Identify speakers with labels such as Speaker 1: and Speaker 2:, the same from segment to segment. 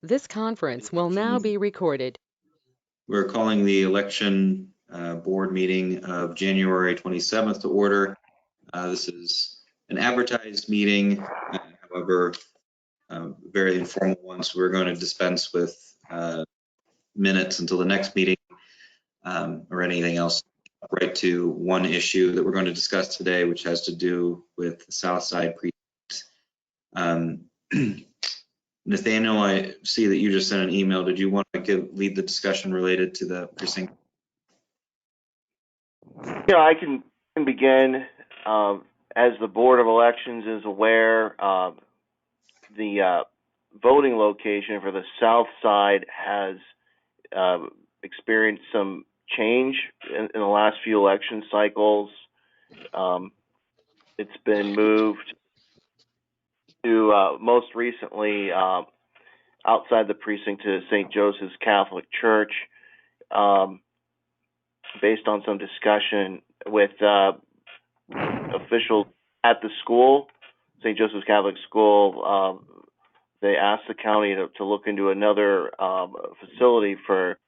Speaker 1: This conference will now be recorded.
Speaker 2: We're calling the election board meeting of January 27th to order. This is an advertised meeting, however, very informal one, so we're going to dispense with minutes until the next meeting or anything else. Right to one issue that we're going to discuss today, which has to do with the South Side Precinct. Nathaniel, I see that you just sent an email. Did you want to lead the discussion related to the precinct?
Speaker 3: Yeah, I can begin. As the Board of Elections is aware, the voting location for the South Side has experienced some change in the last few election cycles. It's been moved to most recently outside the precinct to St. Joseph's Catholic Church, based on some discussion with officials at the school, St. Joseph's Catholic School. They asked the county to look into another facility for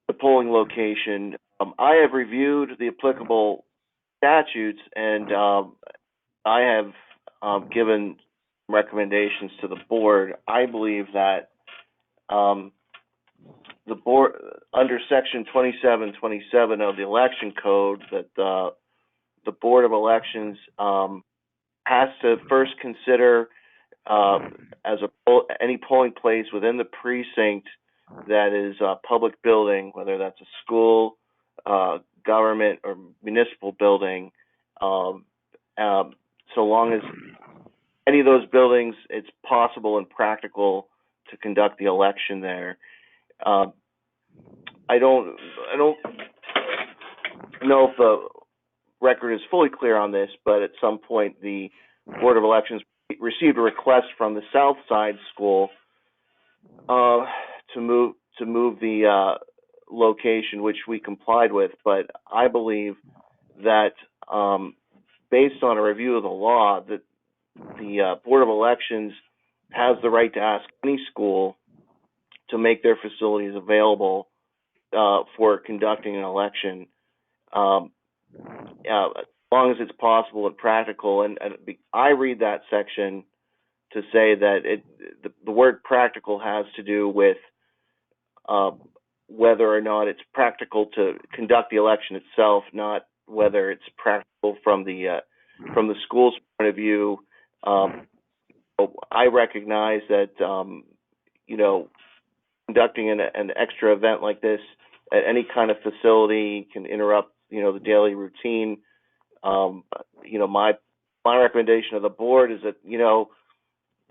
Speaker 3: the polling location. I have reviewed the applicable statutes, and I have given recommendations to the board. I believe that the board, under section 2727 of the election code, that the Board of Elections has to first consider any polling place within the precinct that is a public building, whether that's a school, government, or municipal building, so long as any of those buildings, it's possible and practical to conduct the election there. I don't know if the record is fully clear on this, but at some point the Board of Elections received a request from the South Side School to move the location, which we complied with. But I believe that based on a review of the law, that the Board of Elections has the right to ask any school to make their facilities available for conducting an election, as long as it's possible and practical. And I read that section to say that the word practical has to do with whether or not it's practical to conduct the election itself, not whether it's practical from the school's point of view. I recognize that conducting an extra event like this at any kind of facility can interrupt the daily routine. My recommendation of the board is that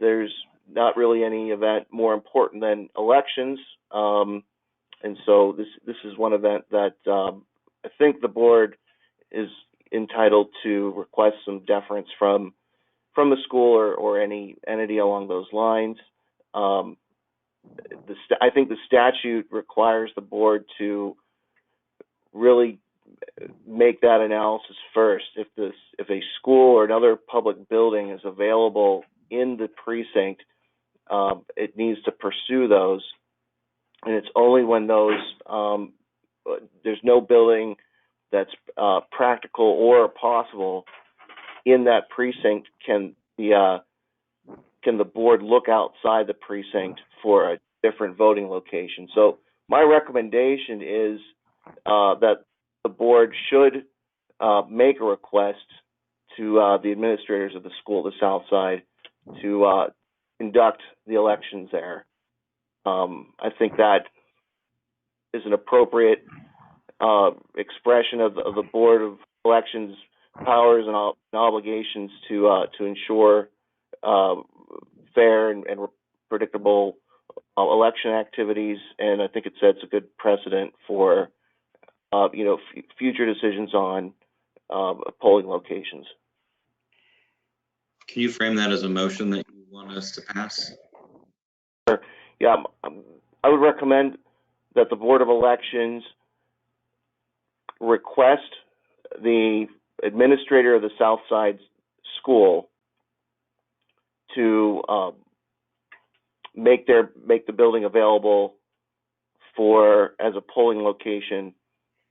Speaker 3: there's not really any event more important than elections, and so this is one event that I think the board is entitled to request some deference from the school or any entity along those lines. I think the statute requires the board to really make that analysis first. If a school or another public building is available in the precinct, it needs to pursue those, and it's only when there's no building that's practical or possible in that precinct can the board look outside the precinct for a different voting location. So my recommendation is that the board should make a request to the administrators of the school, the South Side, to conduct the elections there. I think that is an appropriate expression of the Board of Elections' powers and obligations to ensure fair and predictable election activities, and I think it sets a good precedent for future decisions on polling locations.
Speaker 2: Can you frame that as a motion that you want us to pass?
Speaker 3: Sure. Yeah, I would recommend that the Board of Elections request the administrator of the South Side School to make the building available as a polling location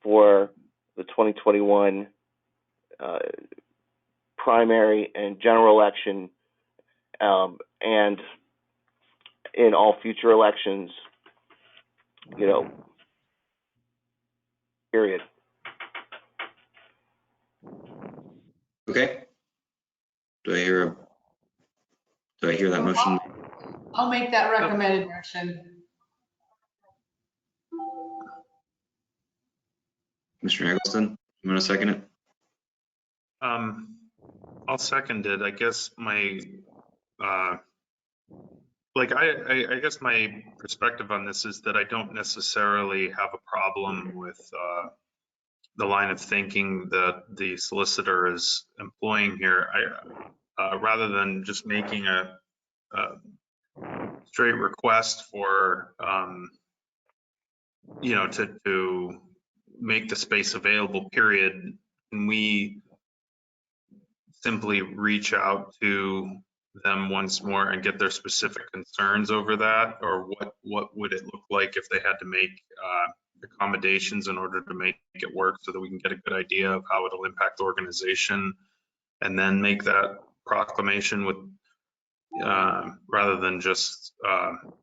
Speaker 3: for the 2021 primary and general election, and in all future elections, period.
Speaker 2: Okay. Do I hear that motion?
Speaker 4: I'll make that recommended motion.
Speaker 2: Mr. Eggleston, you want to second it?
Speaker 5: I'll second it. I guess my I guess my perspective on this is that I don't necessarily have a problem with the line of thinking that the solicitor is employing here. Rather than just making a straight request for to make the space available, period, can we simply reach out to them once more and get their specific concerns over that? Or what would it look like if they had to make accommodations in order to make it work, so that we can get a good idea of how it'll impact the organization, and then make that proclamation with rather than just kind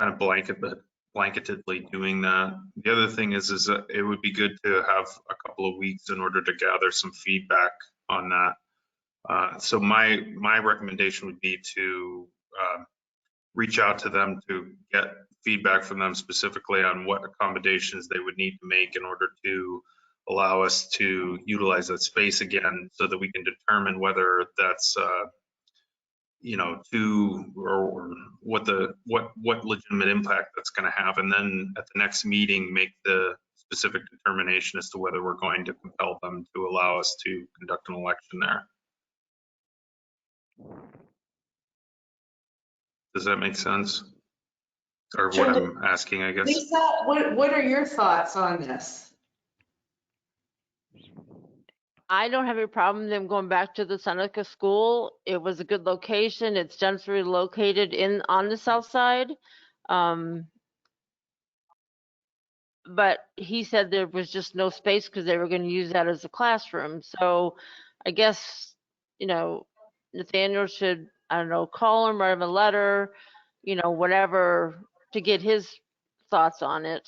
Speaker 5: of blanketedly doing that. The other thing is that it would be good to have a couple of weeks in order to gather some feedback on that. So my recommendation would be to reach out to them to get feedback from them specifically on what accommodations they would need to make in order to allow us to utilize that space again, so that we can determine whether that's or what legitimate impact that's going to have, and then at the next meeting make the specific determination as to whether we're going to compel them to allow us to conduct an election there. Does that make sense? Or
Speaker 4: Sure.
Speaker 5: what I'm asking, I guess.
Speaker 4: Lisa, what are your thoughts on this?
Speaker 6: I don't have a problem with them going back to the Seneca School. It was a good location. It's densely located on the south side. But he said there was just no space because they were going to use that as a classroom. So I guess, Nathaniel should, I don't know, call him, write him a letter, whatever, to get his thoughts on it.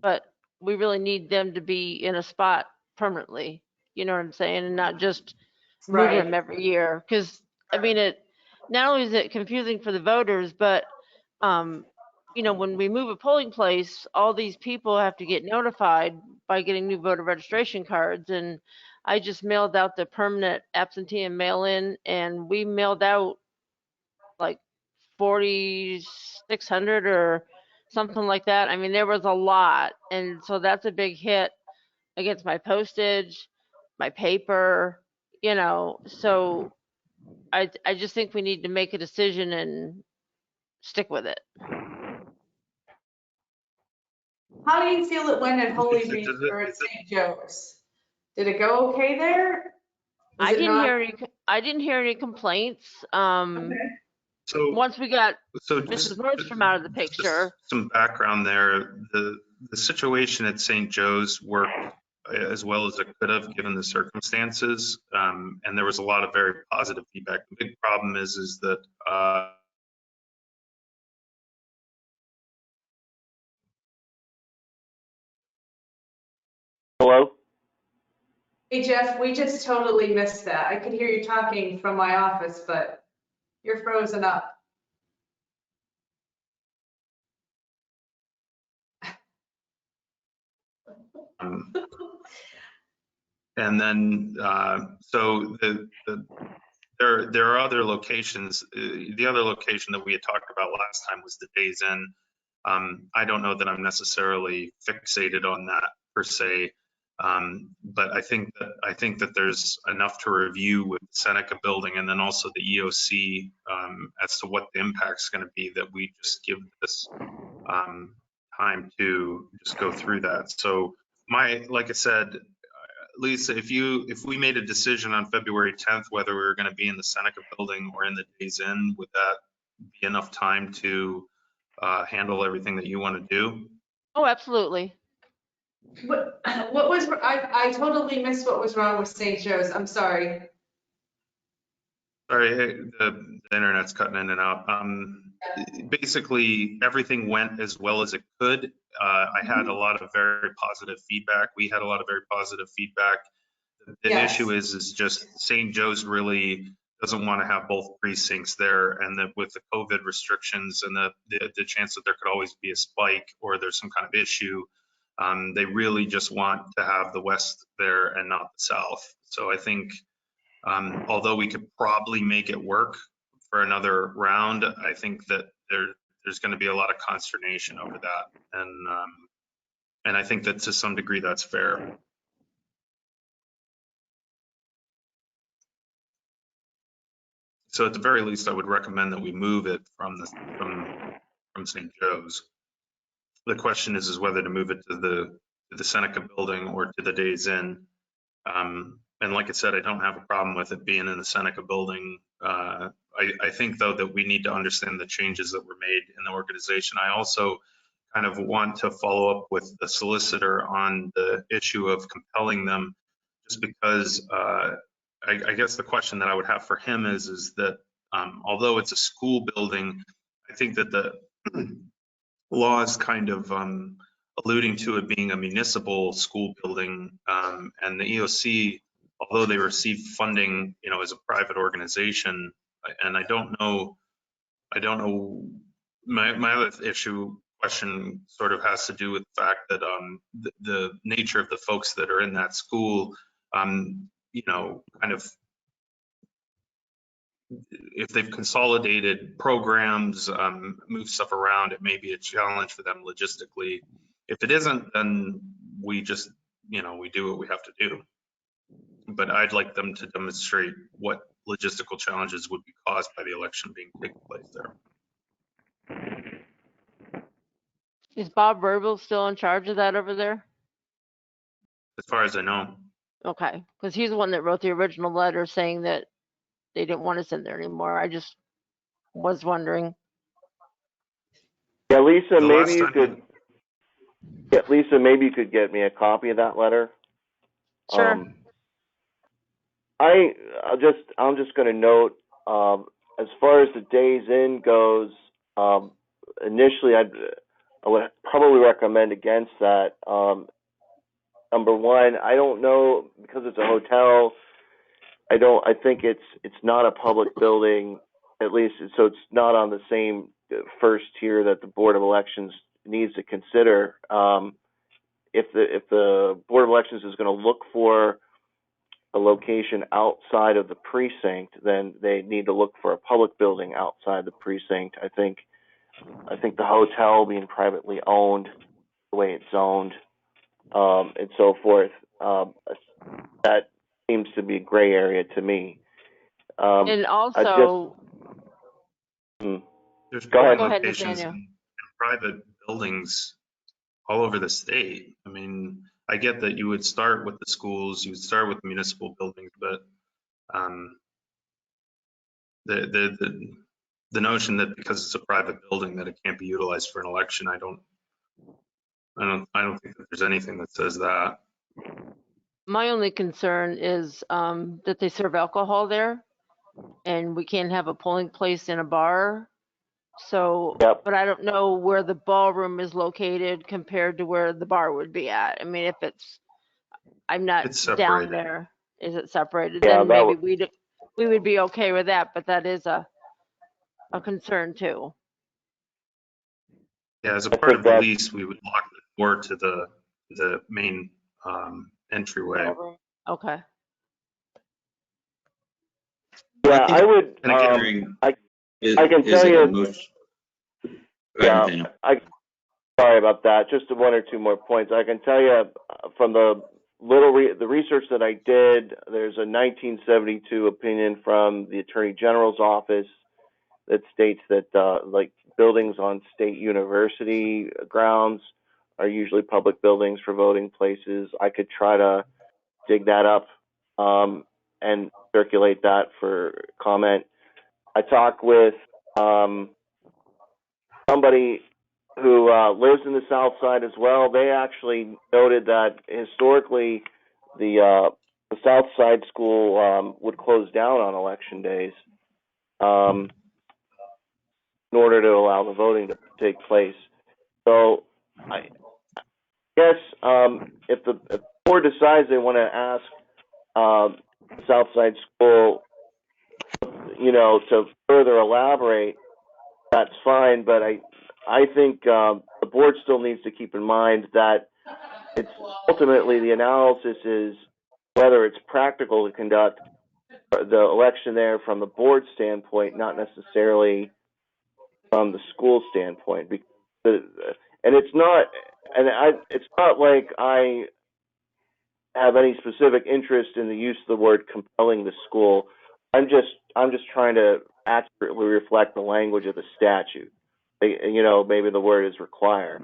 Speaker 6: But we really need them to be in a spot permanently, you know what I'm saying? And not just move them every year. Because, I mean, not only is it confusing for the voters, but, when we move a polling place, all these people have to get notified by getting new voter registration cards. And I just mailed out the permanent absentee and mail-in, and we mailed out like 4,600 or something like that. I mean, there was a lot. And so that's a big hit against my postage, my paper, so I just think we need to make a decision and stick with it.
Speaker 4: How do you feel it went at Holy Beach or at St. Joe's? Did it go okay there?
Speaker 6: I didn't hear any complaints.
Speaker 4: Okay.
Speaker 5: So
Speaker 6: once we got
Speaker 5: so
Speaker 6: Mrs. Nordstrom out of the picture.
Speaker 5: Some background there. The situation at St. Joe's worked as well as it could have given the circumstances, and there was a lot of very positive feedback. The big problem is that
Speaker 3: Hello?
Speaker 4: Hey, Jeff, we just totally missed that. I could hear you talking from my office, but you're frozen up.
Speaker 5: and then so there are other locations. The other location that we had talked about last time was the Days Inn. I don't know that I'm necessarily fixated on that per se, but I think that there's enough to review with the Seneca building and then also the EOC as to what the impact is going to be, that we just give this time to just go through that. So like I said, Lisa, if we made a decision on February 10th, whether we were going to be in the Seneca building or in the Days Inn, would that be enough time to handle everything that you want to do?
Speaker 6: Oh, absolutely.
Speaker 4: What was, I totally missed what was wrong with St. Joe's. I'm sorry.
Speaker 5: Sorry, the internet's cutting in and out. Basically, everything went as well as it could. I had a lot of very positive feedback. We had a lot of very positive feedback. The
Speaker 4: Yes.
Speaker 5: issue is just St. Joe's really doesn't want to have both precincts there, and that with the COVID restrictions and the chance that there could always be a spike or there's some kind of issue, they really just want to have the west there and not the south. So I think, although we could probably make it work for another round, I think that there's going to be a lot of consternation over that, and I think that to some degree that's fair. So at the very least, I would recommend that we move it from St. Joe's. The question is whether to move it to the Seneca building or to the Days Inn. And like I said, I don't have a problem with it being in the Seneca building. I think, though, that we need to understand the changes that were made in the organization. I also kind of want to follow up with the solicitor on the issue of compelling them, just because I guess the question that I would have for him is that although it's a school building, I think that the law is kind of alluding to it being a municipal school building, and the EOC, although they receive funding, as a private organization, and I don't know, my other question sort of has to do with the fact that the nature of the folks that are in that school, kind of, if they've consolidated programs, move stuff around, it may be a challenge for them logistically. If it isn't, then we just, we do what we have to do. But I'd like them to demonstrate what logistical challenges would be caused by the election being taking place there.
Speaker 6: Is Bob Verbal still in charge of that over there?
Speaker 5: As far as I know.
Speaker 6: Okay, because he's the one that wrote the original letter saying that they didn't want us in there anymore. I just was wondering.
Speaker 3: Yeah, Lisa, maybe you could. Yeah, Lisa, maybe you could get me a copy of that letter.
Speaker 6: Sure.
Speaker 3: I'm just going to note, as far as the Days Inn goes, initially I would probably recommend against that. Number one, I don't know, because it's a hotel. I think it's not a public building, at least, so it's not on the same first tier that the Board of Elections needs to consider. If the Board of Elections is going to look for a location outside of the precinct, then they need to look for a public building outside the precinct. I think the hotel being privately owned, the way it's zoned, and so forth, that seems to be a gray area to me.
Speaker 6: And also,
Speaker 5: There's
Speaker 3: go ahead.
Speaker 5: locations in private buildings all over the state. I mean, I get that you would start with the schools, you would start with municipal buildings, but the notion that because it's a private building that it can't be utilized for an election, I don't think that there's anything that says that.
Speaker 6: my only concern is that they serve alcohol there, and we can't have a polling place in a bar. So,
Speaker 3: Yep.
Speaker 6: but I don't know where the ballroom is located compared to where the bar would be at. I mean, I'm not
Speaker 5: It's
Speaker 6: down
Speaker 5: separated.
Speaker 6: there. Is it separated?
Speaker 3: Yeah,
Speaker 6: Then
Speaker 3: that
Speaker 6: maybe we would be okay with that, but that is a concern too.
Speaker 5: Yeah, as a part of the lease, we would lock the door to the main entryway.
Speaker 6: Okay.
Speaker 3: Yeah, I would.
Speaker 2: And again,
Speaker 3: I can tell you. Yeah, sorry about that. Just one or two more points. I can tell you from the research that I did, there's a 1972 opinion from the Attorney General's office that states that like buildings on state university grounds are usually public buildings for voting places. I could try to dig that up and circulate that for comment. I talked with somebody who lives in the South Side as well. They actually noted that historically the South Side school would close down on election days in order to allow the voting to take place. So I guess if the board decides they want to ask Southside School, to further elaborate, that's fine. But I think the board still needs to keep in mind that it's ultimately the analysis is whether it's practical to conduct the election there from the board standpoint, not necessarily from the school standpoint. It's not like I have any specific interest in the use of the word compelling the school. I'm just trying to accurately reflect the language of the statute. Maybe the word is require,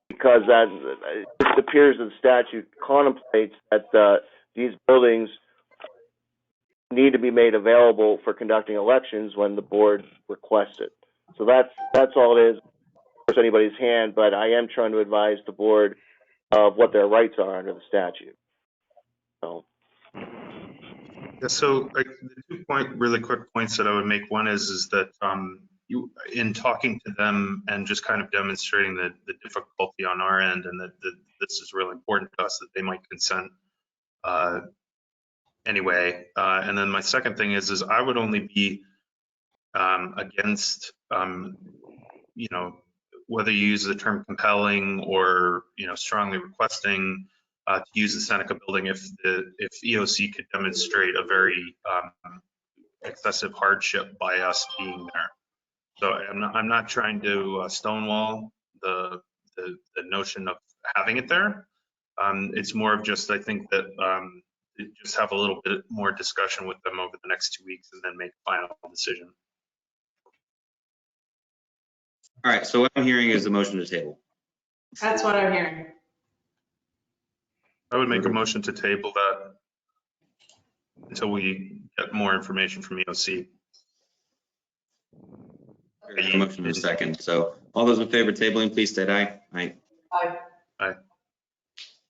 Speaker 3: because it appears that the statute contemplates that these buildings need to be made available for conducting elections when the board requests it. So that's all it is. Of course, anybody's hand, but I am trying to advise the board of what their rights are under the statute. So.
Speaker 5: Yeah, so the 2 really quick points that I would make. One is that you, in talking to them and just kind of demonstrating the difficulty on our end, and that this is really important to us, that they might consent anyway. And then my second thing is I would only be against, whether you use the term compelling or, strongly requesting to use the Seneca building if EOC could demonstrate a very excessive hardship by us being there. So I'm not trying to stonewall the notion of having it there. It's more of just, I think that just have a little bit more discussion with them over the next 2 weeks and then make a final decision.
Speaker 2: All right, so what I'm hearing is the motion to table.
Speaker 4: That's what I'm hearing.
Speaker 5: I would make a motion to table that until we get more information from EOC.
Speaker 2: There's a motion in a second. So all those in favor of tabling, please state aye. Aye.
Speaker 4: Aye.
Speaker 5: Aye.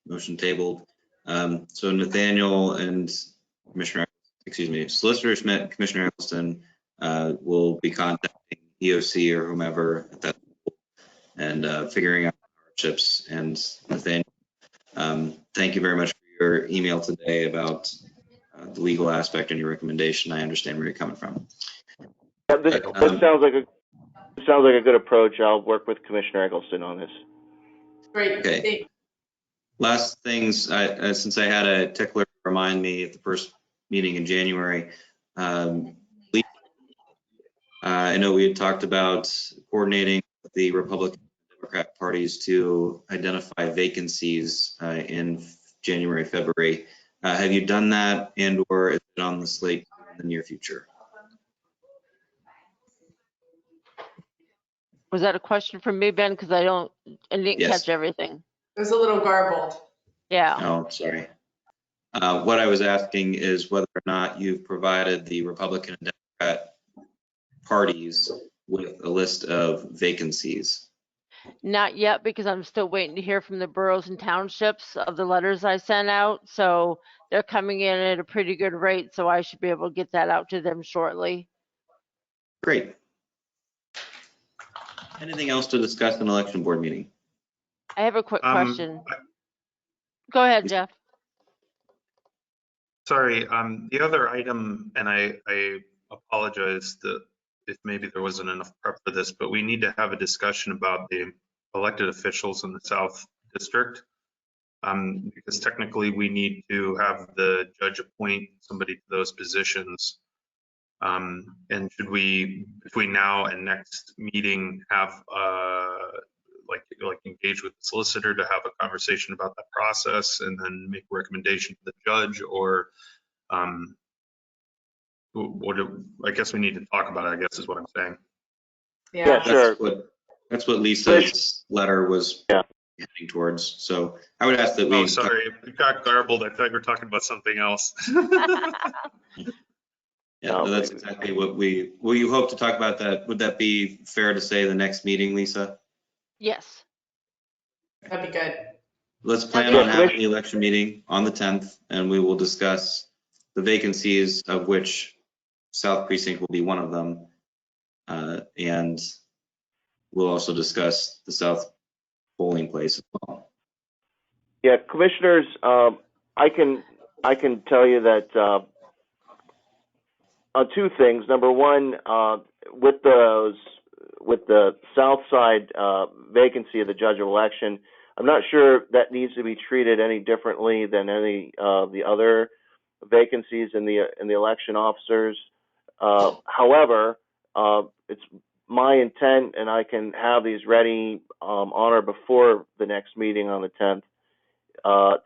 Speaker 2: Motion tabled. So Nathaniel and Solicitor Schmidt and Commissioner Eggleston will be contacting EOC or whomever at that point and figuring out hardships. And Nathaniel, thank you very much for your email today about the legal aspect and your recommendation. I understand where you're coming from.
Speaker 3: Yeah, this sounds like a good approach. I'll work with Commissioner Eggleston on this.
Speaker 4: Great.
Speaker 2: Okay. Last things, since I had a tickler remind me at the first meeting in January, I know we had talked about coordinating with the Republican and Democrat parties to identify vacancies in January, February. Have you done that, and or is it on the slate in the near future?
Speaker 6: Was that a question from me, Ben? Because I didn't
Speaker 2: Yes.
Speaker 6: catch everything.
Speaker 4: It was a little garbled.
Speaker 6: Yeah.
Speaker 2: Oh, sorry. What I was asking is whether or not you've provided the Republican and Democrat parties with a list of vacancies.
Speaker 6: Not yet, because I'm still waiting to hear from the boroughs and townships of the letters I sent out. So they're coming in at a pretty good rate, so I should be able to get that out to them shortly.
Speaker 2: Great. Anything else to discuss in election board meeting?
Speaker 6: I have a quick question. Go ahead, Jeff.
Speaker 5: Sorry, the other item, and I apologize that if maybe there wasn't enough prep for this, but we need to have a discussion about the elected officials in the South District. Because technically we need to have the judge appoint somebody to those positions. And should we, between now and next meeting, have like engage with the solicitor to have a conversation about that process and then make a recommendation to the judge, or I guess we need to talk about it, I guess is what I'm saying.
Speaker 3: Yeah, sure.
Speaker 2: That's what Lisa's letter was heading towards. So I would ask that we.
Speaker 5: Oh, sorry, it got garbled. I thought you were talking about something else.
Speaker 2: Yeah, no, that's exactly what you hope to talk about that. Would that be fair to say the next meeting, Lisa?
Speaker 6: Yes.
Speaker 4: That'd be good.
Speaker 2: Let's plan on having the election meeting on the 10th, and we will discuss the vacancies, of which South Precinct will be one of them. And we'll also discuss the South polling place as well.
Speaker 3: Yeah, commissioners, I can tell you that on two things. Number one, with the South Side vacancy of the judge of election, I'm not sure that needs to be treated any differently than any of the other vacancies in the election officers. However, it's my intent, and I can have these ready on or before the next meeting on the 10th,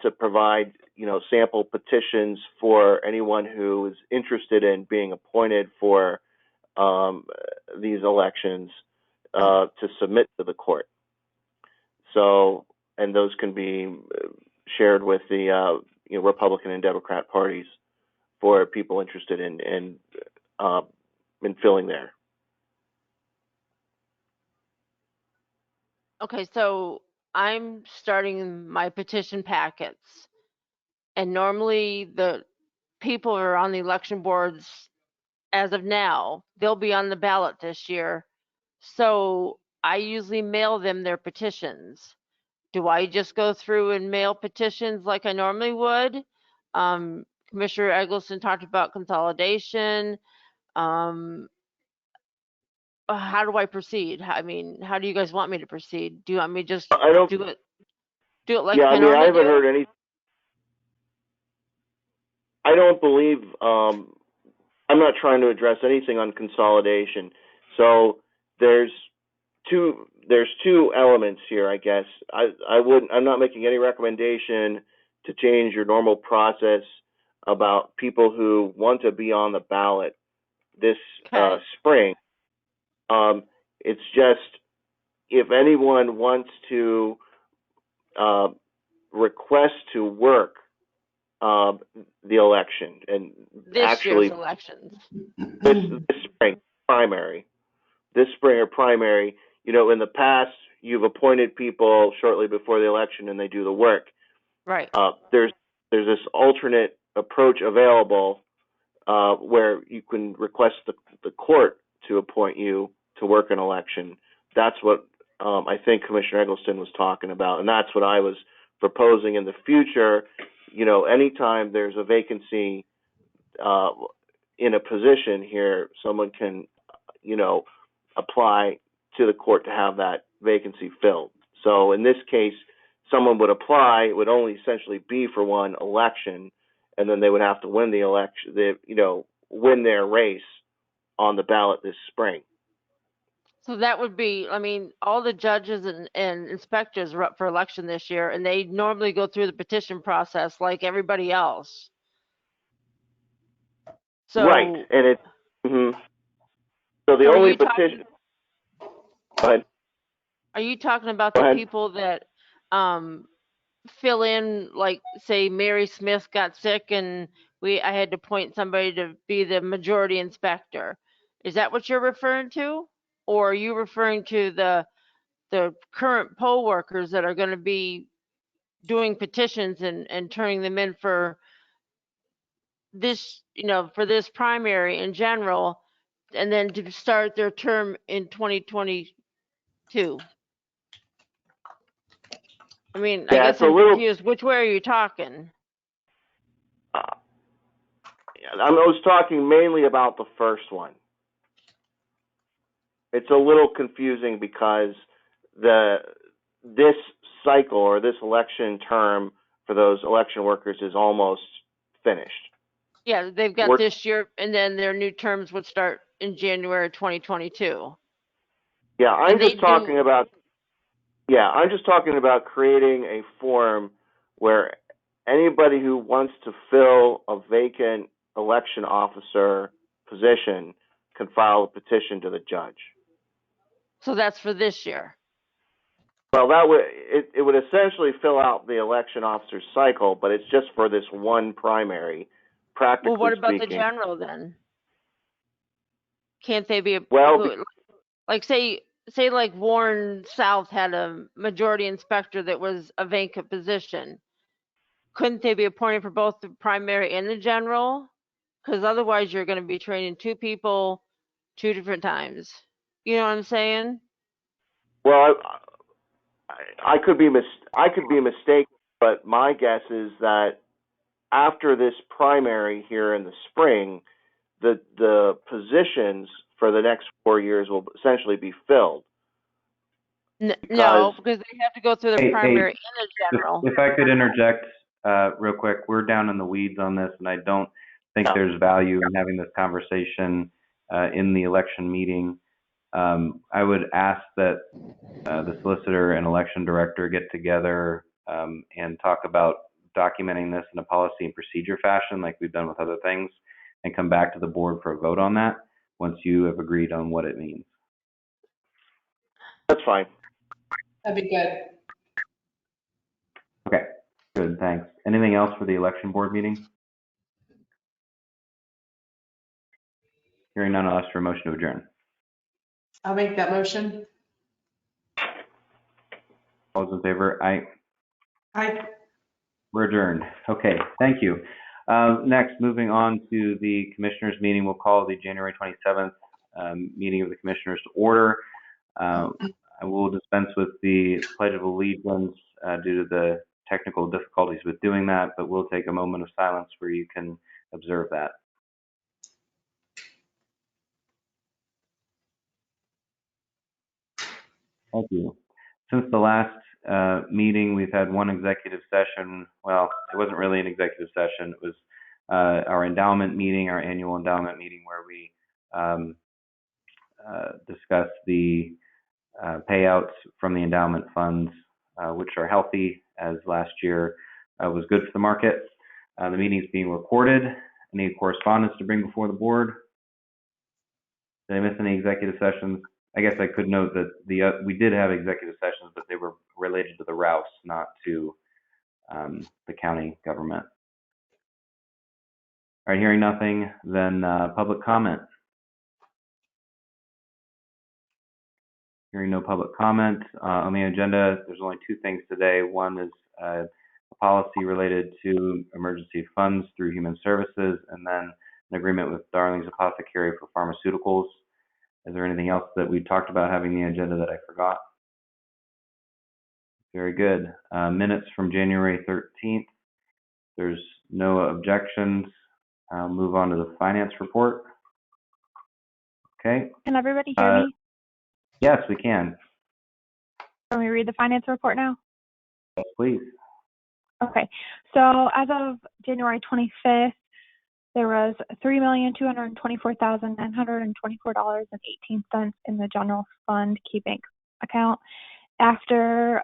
Speaker 3: to provide, sample petitions for anyone who is interested in being appointed for these elections to submit to the court. So, and those can be shared with the Republican and Democrat parties for people interested in filling there.
Speaker 6: Okay, so I'm starting my petition packets. And normally the people who are on the election boards as of now, they'll be on the ballot this year. So I usually mail them their petitions. Do I just go through and mail petitions like I normally would? Commissioner Eggleston talked about consolidation. How do I proceed? I mean, how do you guys want me to proceed? Do you want me to just do it like I normally
Speaker 3: I haven't
Speaker 6: do?
Speaker 3: heard any. I don't believe, I'm not trying to address anything on consolidation. So there's two elements here, I guess. I'm not making any recommendation to change your normal process about people who want to be on the ballot this spring. It's just, if anyone wants to request to work the election, and
Speaker 6: This year's elections.
Speaker 3: this spring primary, in the past, you've appointed people shortly before the election and they do the work.
Speaker 6: Right.
Speaker 3: There's this alternate approach available where you can request the court to appoint you to work an election. That's what I think Commissioner Eggleston was talking about, and that's what I was proposing in the future. Anytime there's a vacancy in a position here, someone can, apply to the court to have that vacancy filled. So in this case, someone would apply. It would only essentially be for one election, and then they would have to win the election, win their race on the ballot this spring.
Speaker 6: So that would be, I mean, all the judges and inspectors are up for election this year, and they normally go through the petition process like everybody else. So,
Speaker 3: right, and it. Mm-hmm. So the only petition. Go ahead.
Speaker 6: Are you talking about the people that fill in, like, say Mary Smith got sick and I had to appoint somebody to be the majority inspector? Is that what you're referring to? Or are you referring to the current poll workers that are going to be doing petitions and turning them in for this, for this primary in general, and then to start their term in 2022? I mean, I guess I'm confused. Which way are you talking?
Speaker 3: I was talking mainly about the first one. It's a little confusing because this cycle or this election term for those election workers is almost finished.
Speaker 6: Yeah, they've got this year, and then their new terms would start in January 2022.
Speaker 3: Yeah, I'm just talking about creating a form where anybody who wants to fill a vacant election officer position can file a petition to the judge.
Speaker 6: So that's for this year.
Speaker 3: Well, that would, it would essentially fill out the election officer's cycle, but it's just for this one primary, practically
Speaker 6: Well, what about the
Speaker 3: speaking.
Speaker 6: general then? Can't they be,
Speaker 3: Well,
Speaker 6: like say like Warren South had a majority inspector that was a vacant position. Couldn't they be appointed for both the primary and the general? Because otherwise you're going to be training two people 2 different times. You know what I'm saying?
Speaker 3: well, I could be mistaken, but my guess is that after this primary here in the spring, the positions for the next 4 years will essentially be filled.
Speaker 6: No, because they have to go through the
Speaker 7: Hey,
Speaker 6: primary and the general.
Speaker 7: If I could interject real quick, we're down in the weeds on this, and I don't think there's value in having this conversation in the election meeting. I would ask that the solicitor and election director get together and talk about documenting this in a policy and procedure fashion like we've done with other things, and come back to the board for a vote on that once you have agreed on what it means.
Speaker 3: That's fine.
Speaker 4: That'd be good.
Speaker 7: Okay, good, thanks. Anything else for the election board meeting? Hearing none, I'll ask for a motion to adjourn.
Speaker 4: I'll make that motion.
Speaker 7: All those in favor? Aye.
Speaker 4: Aye.
Speaker 7: We're adjourned. Okay, thank you. Next, moving on to the commissioners meeting, we'll call the January 27th meeting of the commissioners to order. I will dispense with the Pledge of Allegiance due to the technical difficulties with doing that, but we'll take a moment of silence where you can observe that. Thank you. Since the last meeting, we've had one executive session. Well, it wasn't really an executive session. It was our endowment meeting, our annual endowment meeting, where we discussed the payouts from the endowment funds, which are healthy, as last year was good for the market. The meeting is being recorded. Any correspondence to bring before the board? Did I miss any executive sessions? I guess I could note that we did have executive sessions, but they were related to the Rouse, not to the county government. All right, hearing nothing, then public comment. Hearing no public comment on the agenda, there's only two things today. One is a policy related to emergency funds through human services, and then an agreement with Darling's Apothecary for pharmaceuticals. Is there anything else that we talked about having the agenda that I forgot? Very good. Minutes from January 13th. There's no objections. I'll move on to the finance report. Okay.
Speaker 8: Can everybody hear me?
Speaker 7: Yes, we can.
Speaker 8: Can we read the finance report now?
Speaker 7: Yes, please.
Speaker 8: Okay. So as of January 25th, there was $3,224,924.18 in the general fund key bank account. After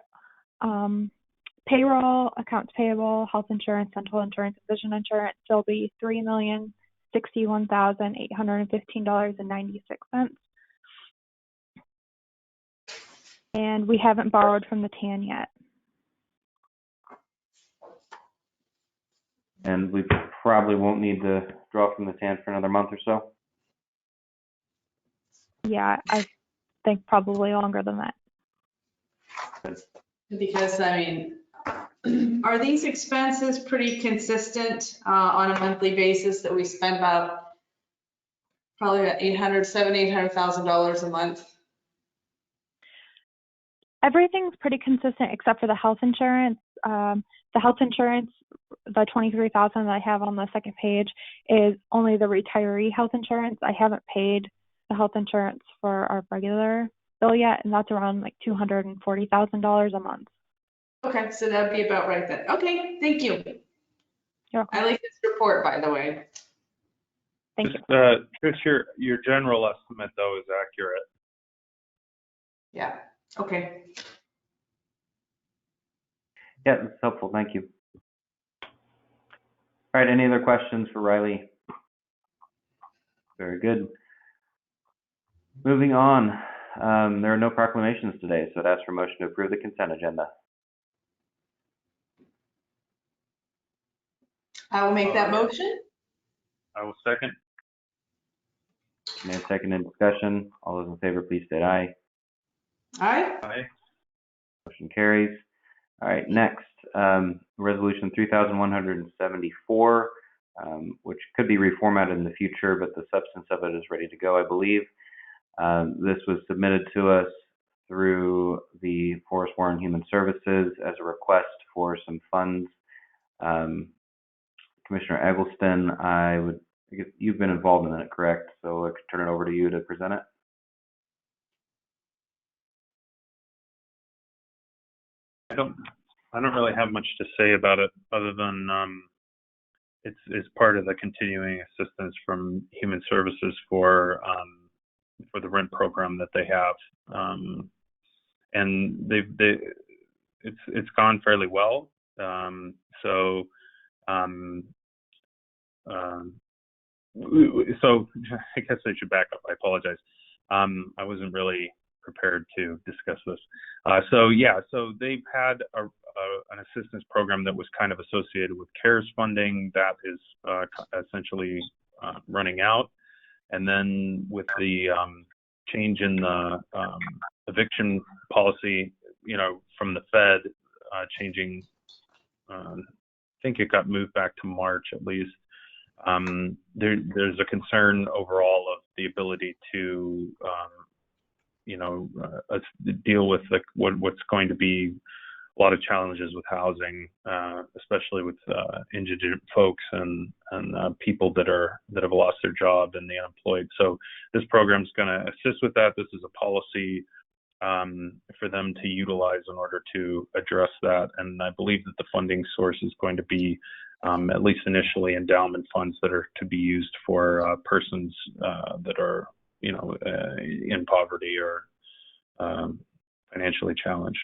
Speaker 8: payroll, accounts payable, health insurance, dental insurance, and vision insurance, there'll be $3,061,815.96. And we haven't borrowed from the TAN yet.
Speaker 7: And we probably won't need to draw from the TAN for another month or so?
Speaker 8: Yeah, I think probably longer than that.
Speaker 4: Because, I mean, are these expenses pretty consistent on a monthly basis that we spend about probably about $800,000 a month?
Speaker 8: Everything's pretty consistent except for the health insurance. The health insurance, the $23,000 that I have on the second page, is only the retiree health insurance. I haven't paid the health insurance for our regular bill yet, and that's around like $240,000 a month.
Speaker 4: Okay, so that'd be about right then. Okay, thank you.
Speaker 8: You're welcome.
Speaker 4: I like this report, by the way.
Speaker 8: Thank you.
Speaker 9: Just your general estimate, though, is accurate.
Speaker 4: Yeah, okay.
Speaker 7: Yeah, that's helpful. Thank you. All right, any other questions for Riley? Very good. Moving on, there are no proclamations today, so I'd ask for a motion to approve the consent agenda.
Speaker 4: I will make that motion.
Speaker 9: I will second.
Speaker 7: May I have second in discussion? All those in favor, please state aye.
Speaker 4: Aye.
Speaker 9: Aye.
Speaker 7: Motion carries. All right, next, resolution 3174, which could be reformatted in the future, but the substance of it is ready to go, I believe. This was submitted to us through the Forest Warren Human Services as a request for some funds. Commissioner Eggleston, I guess you've been involved in it, correct? So I could turn it over to you to present it.
Speaker 9: I don't really have much to say about it other than it's part of the continuing assistance from Human Services for the rent program that they have, and it's gone fairly well. So I guess I should back up. I apologize. I wasn't really prepared to discuss this. So they've had an assistance program that was kind of associated with CARES funding that is essentially running out. And then with the change in the eviction policy, from the Fed changing, I think it got moved back to March at least. There's a concern overall of the ability to deal with what's going to be a lot of challenges with housing, especially with indigent folks and people that have lost their job and the unemployed. So this program is going to assist with that. This is a policy for them to utilize in order to address that. And I believe that the funding source is going to be, at least initially, endowment funds that are to be used for persons that are, in poverty or financially challenged.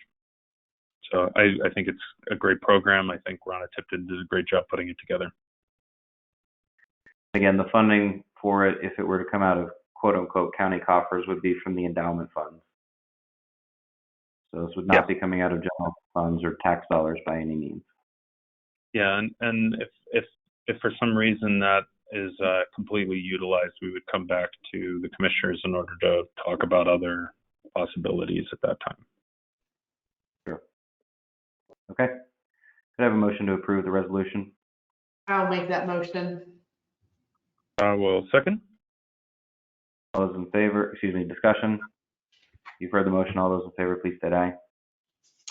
Speaker 9: So I think it's a great program. I think Ronna Tipton did a great job putting it together.
Speaker 7: Again, the funding for it, if it were to come out of quote unquote county coffers, would be from the endowment funds. So this would not be coming out of general funds or tax dollars by any means.
Speaker 9: Yeah, and if for some reason that is completely utilized, we would come back to the commissioners in order to talk about other possibilities at that time.
Speaker 7: Sure. Okay. Could I have a motion to approve the resolution?
Speaker 4: I'll make that motion.
Speaker 9: I will second.
Speaker 7: All those in favor, discussion. You've heard the motion. All those in favor, please state aye.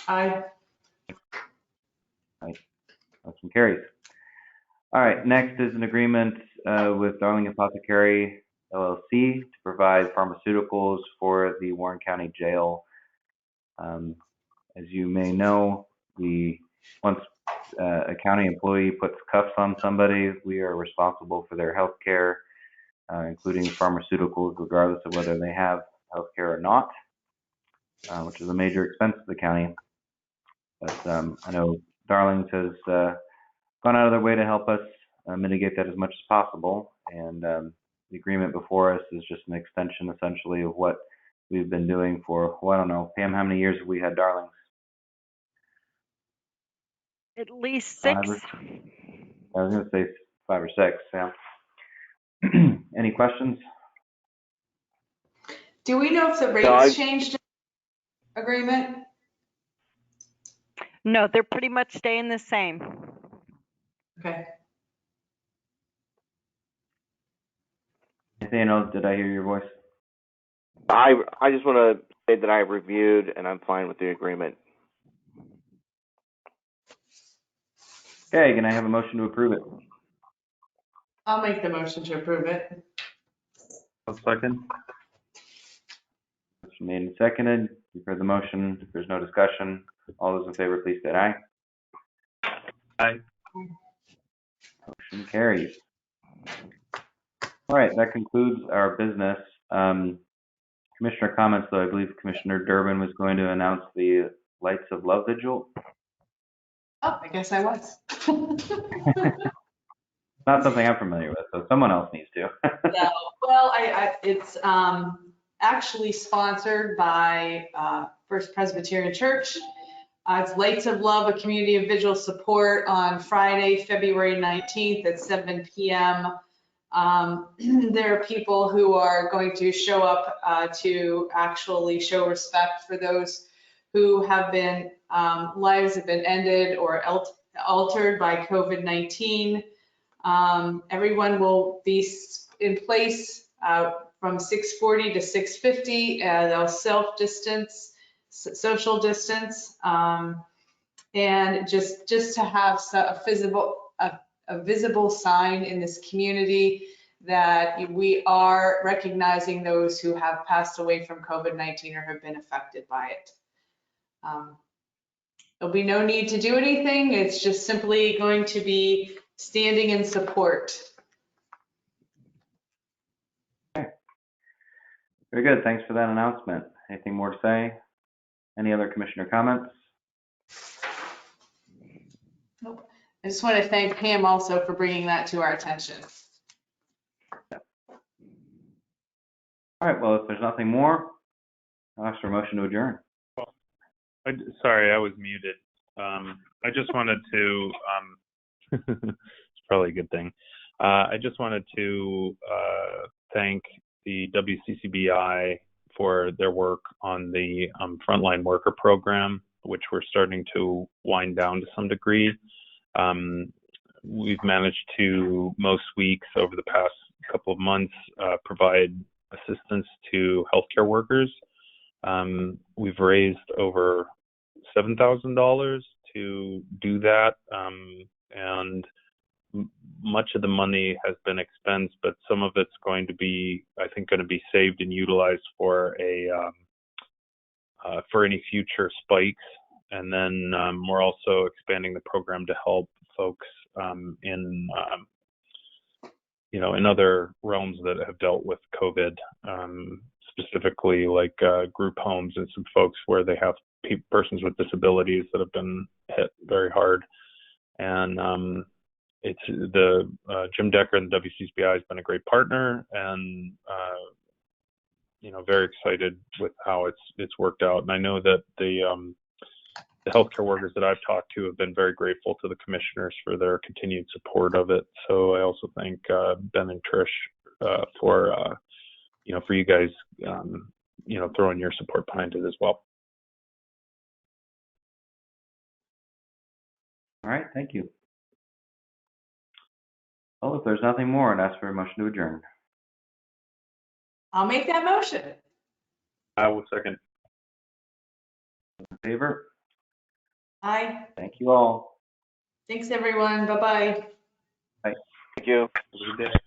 Speaker 4: Aye.
Speaker 7: Aye. Motion carries. All right, next is an agreement with Darling Apothecary, LLC to provide pharmaceuticals for the Warren County Jail. As you may know, once a county employee puts cuffs on somebody, we are responsible for their health care, including pharmaceuticals, regardless of whether they have health care or not, which is a major expense to the county. But I know Darling's has gone out of their way to help us mitigate that as much as possible. And the agreement before us is just an extension, essentially, of what we've been doing for, I don't know, Pam, how many years have we had Darling's?
Speaker 10: At least 6.
Speaker 7: I was going to say 5 or 6, yeah. Any questions?
Speaker 4: Do we know if the rates changed in the agreement?
Speaker 10: No, they're pretty much staying the same.
Speaker 4: Okay.
Speaker 7: Anything else? Did I hear your voice?
Speaker 3: I just want to say that I reviewed and I'm fine with the agreement.
Speaker 7: Okay, can I have a motion to approve it?
Speaker 4: I'll make the motion to approve it.
Speaker 9: I'll second.
Speaker 7: Motion made and seconded. You've heard the motion. If there's no discussion, all those in favor, please state aye.
Speaker 9: Aye.
Speaker 7: Motion carries. All right, that concludes our business. Commissioner comments, though. I believe Commissioner Durbin was going to announce the Lights of Love Vigil.
Speaker 4: Oh, I guess I was.
Speaker 7: Not something I'm familiar with, so someone else needs to.
Speaker 4: No, well, it's actually sponsored by First Presbyterian Church. It's Lights of Love, a community of vigil support on Friday, February 19th at 7 p.m. There are people who are going to show up to actually show respect for those who have been, lives have been ended or altered by COVID-19. Everyone will be in place from 6:40 to 6:50. They'll self-distance, social distance, and just to have a visible sign in this community that we are recognizing those who have passed away from COVID-19 or have been affected by it. There'll be no need to do anything. It's just simply going to be standing in support.
Speaker 7: Okay. Very good. Thanks for that announcement. Anything more to say? Any other commissioner comments?
Speaker 4: Nope. I just want to thank Pam also for bringing that to our attention.
Speaker 7: All right. Well, if there's nothing more, I'll ask for a motion to adjourn.
Speaker 9: Sorry, I was muted. I just wanted to, it's probably a good thing. I just wanted to thank the WCCBI for their work on the frontline worker program, which we're starting to wind down to some degree. We've managed to, most weeks over the past couple of months, provide assistance to healthcare workers. We've raised over $7,000 to do that, and much of the money has been expensed, but some of it's going to be, I think, going to be saved and utilized for any future spikes. And then we're also expanding the program to help folks in other realms that have dealt with COVID, specifically like group homes and some folks where they have persons with disabilities that have been hit very hard. And it's the Jim Decker and the WCCBI has been a great partner, and very excited with how it's worked out. And I know that the healthcare workers that I've talked to have been very grateful to the commissioners for their continued support of it. So I also thank Ben and Trish for you guys throwing your support behind it as well.
Speaker 7: All right, thank you. Well, if there's nothing more, I'd ask for a motion to adjourn.
Speaker 4: I'll make that motion.
Speaker 9: I will second.
Speaker 7: In favor?
Speaker 4: Aye.
Speaker 7: Thank you all.
Speaker 4: Thanks, everyone. Bye-bye.
Speaker 3: Thank you.
Speaker 9: Have a good day.